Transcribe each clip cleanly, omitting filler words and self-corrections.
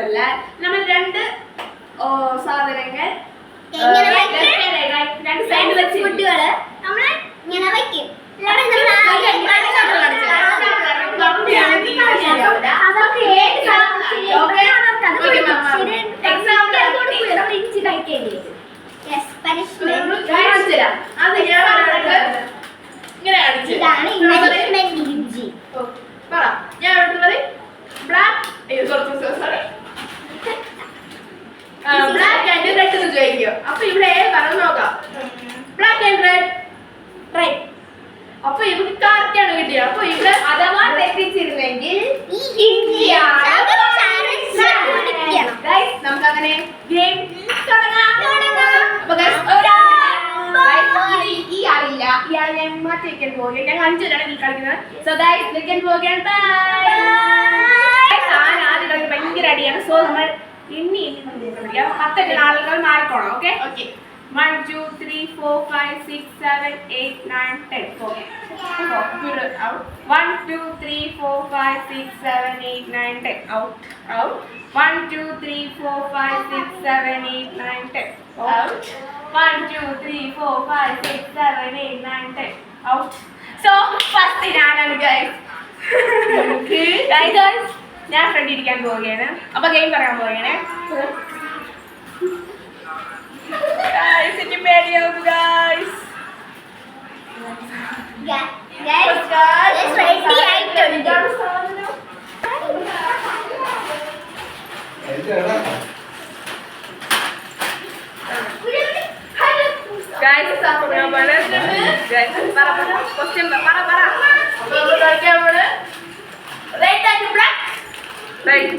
ഒന്നുമല്ല, നമ്മൾ രണ്ട് സാധനങ്ങൾ രണ്ട് സൈഡ് വെച്ച് കുട്ടികള് നമ്മൾ ഇങ്ങനെ വയ്ക്കും. ബ്ലാക്ക് ആൻഡ് റെഡ് എന്ന് ചോദിക്കോ. അപ്പൊ ഇവിടെ പറഞ്ഞു നോക്കാം. Black and red right. അപ്പൊ ഇവർക്ക് കറക്റ്റാണ് കിട്ടിയത്. അപ്പൊ ഇവിടെ അഥവാ തെറ്റിച്ചിരുന്നെങ്കിൽ നമുക്ക് അങ്ങനെ ഗെയിം തുടങ്ങാം. ഈ ആളില്ല, ഇയാൾ ഞാൻ മാറ്റിവെക്കാൻ പോകുകയാണ്. ഞങ്ങൾ 5 പേരാണ് ഈ കളിക്കുന്നത്. സോ ഗൈസ് വെക്കാൻ പോകുകയാണ്. ആദ്യം കളിക്ക് ഭയങ്കര അടിയാണ്. സോ നമ്മൾ എണ്ണി 10 ആളുകൾ മാറിക്കോണം. Okay 1 2 3 4 5 6 7 8 9 10. Okay. 1 2 3 4 5 6 7 8 9 10. Out. 1 2 3 4 5 6 7 8 9 10. Out. 1 2 3 4 5 6 7 8 9 10. Out. So first ഞാനാണ് guys. guys ഞാൻ ഫ്രണ്ട് ഇരിക്കാൻ പോവുകയാണ്. അപ്പൊ ഗെയിം പറയാൻ പോവുകയാണ്. Guys, it's ready, guys. Guys, ready ആയിട്ടുണ്ട്. Guys, ഞാൻ പറയുന്നുണ്ട്. Guys, പറ question പറ. അപ്പോൾ കളിക്കാൻ പോണ്. Red and black. Right.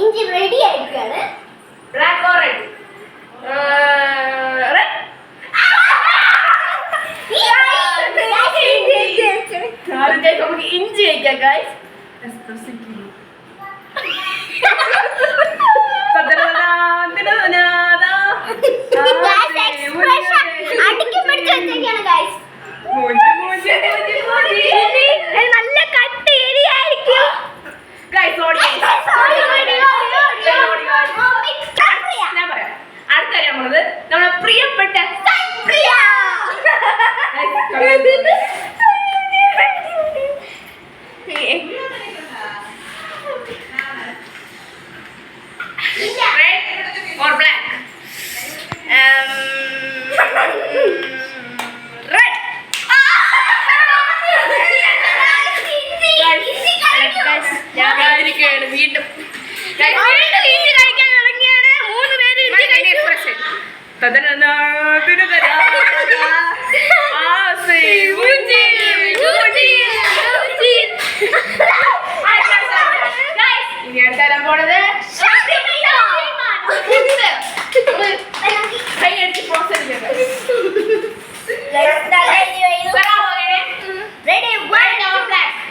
ഇഞ്ചി റെഡി ആയിരിക്കാണ്. Black or red? റെഡ്. നമുക്ക് ഇഞ്ചി കഴിക്കാം ഗൈസ്. നല്ല കട്ടി എരിയായിരിക്കും. ഞാൻ പറയാം. അടുത്ത നമ്മളത് നമ്മളെ പ്രിയപ്പെട്ട red or black? Red. ഞാൻ കാത്തിരിക്കുകയാണ് വീണ്ടും. ഇഞ്ചി കഴിക്കാൻ തുടങ്ങിയാണ്. 3 പേര് ഇഞ്ചി കഴിക്കും. ഇനി അടുത്തരാൻ പോണത്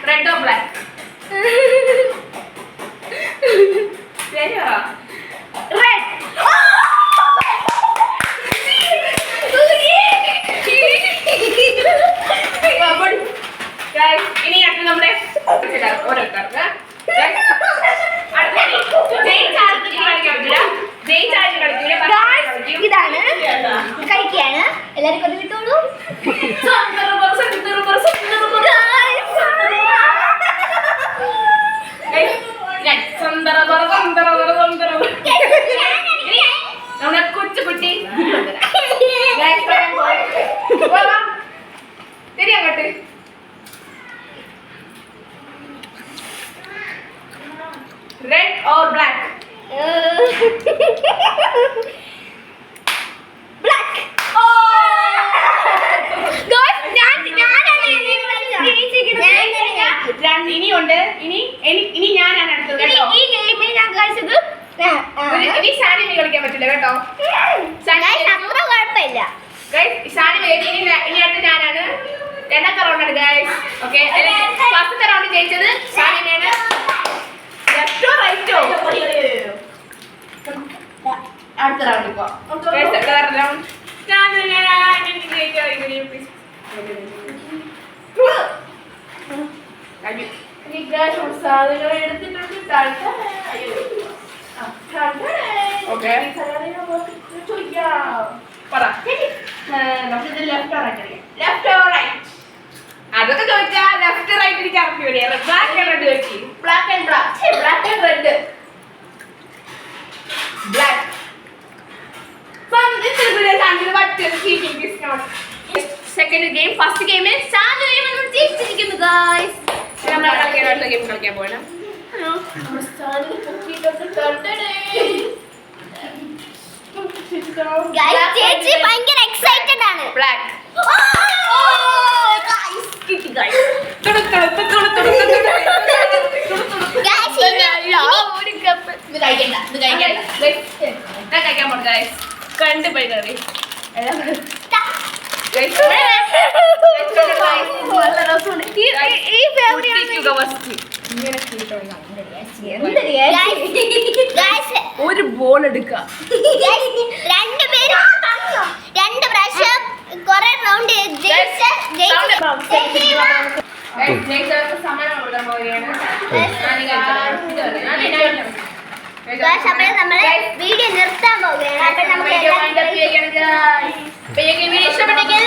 റെഡ് ഓർ ബ്ലാക്ക്? ശരിയോ? റെഡ്. ഇനി അടുത്ത് നമ്മുടെ ഓരോരുത്തർക്ക് ഇതാണ് കഴിക്കാണ്. എല്ലാരും കൊണ്ട് വിട്ടോളൂ. നമ്മുടെ കൊച്ചുകുട്ടി ശരി അങ്ങോട്ട്. Red or black? Black. Oh! Guys, ഞാനാണ് കഴിച്ചില്ല കേട്ടോ. അത്ര കുഴപ്പമില്ല. ഷാനി വേദി ഇനി അടുത്ത് ഞാനാണ്. രണ്ടാമത്തെ റൗണ്ടാണ് ഗൈസ്. ഓക്കെ, ഫസ്റ്റത്തെ റൗണ്ട് ജയിച്ചത് ഷാനിയാണ്. ലെഫ്റ്റോ റൈറ്റോ? അടുത്ത റൗണ്ട് ഇപ്പോ റൗണ്ട് സാധനം എടുത്തിട്ടുണ്ട്. ഓക്കെ പറ, നമുക്കിത് ലെഫ്റ്റ് റൈറ്റ് ലെഫ്റ്റ് റൈറ്റ് അതൊക്കെ ചോദിച്ചാ ലെഫ്റ്റ് റൈറ്റ് എനിക്ക് അറിഞ്ഞൂടെ. ബ്ലാക്ക് ആൻഡ് റെഡ് ചോദിച്ചു. Black and black and red black. Second game, first ഗെയിമിൽ സാധു ജയിച്ചിരിക്കുന്നു ഗൈസ്. നമ്മൾ അടുത്ത ഗെയിം കളിക്കാൻ പോകണം. ചേച്ചി ഭയങ്കര എക്സൈറ്റഡ് ആണ്. ബ്ലാക്ക് കഴിക്കാൻ പോണ ഗൈസ്. കണ്ടുപോയി കറി ഒരു ബോൾ എടുക്ക. രണ്ട് പ്രാവശ്യം കുറെ റൗണ്ട് സമ്മാനം കൊടുക്കാൻ പോവുകയാണ്. നമ്മള് വീഡിയോ നിർത്താൻ പോവുകയാണ്. അപ്പൊ നമുക്ക് ഇഷ്ടപ്പെട്ടെങ്കിൽ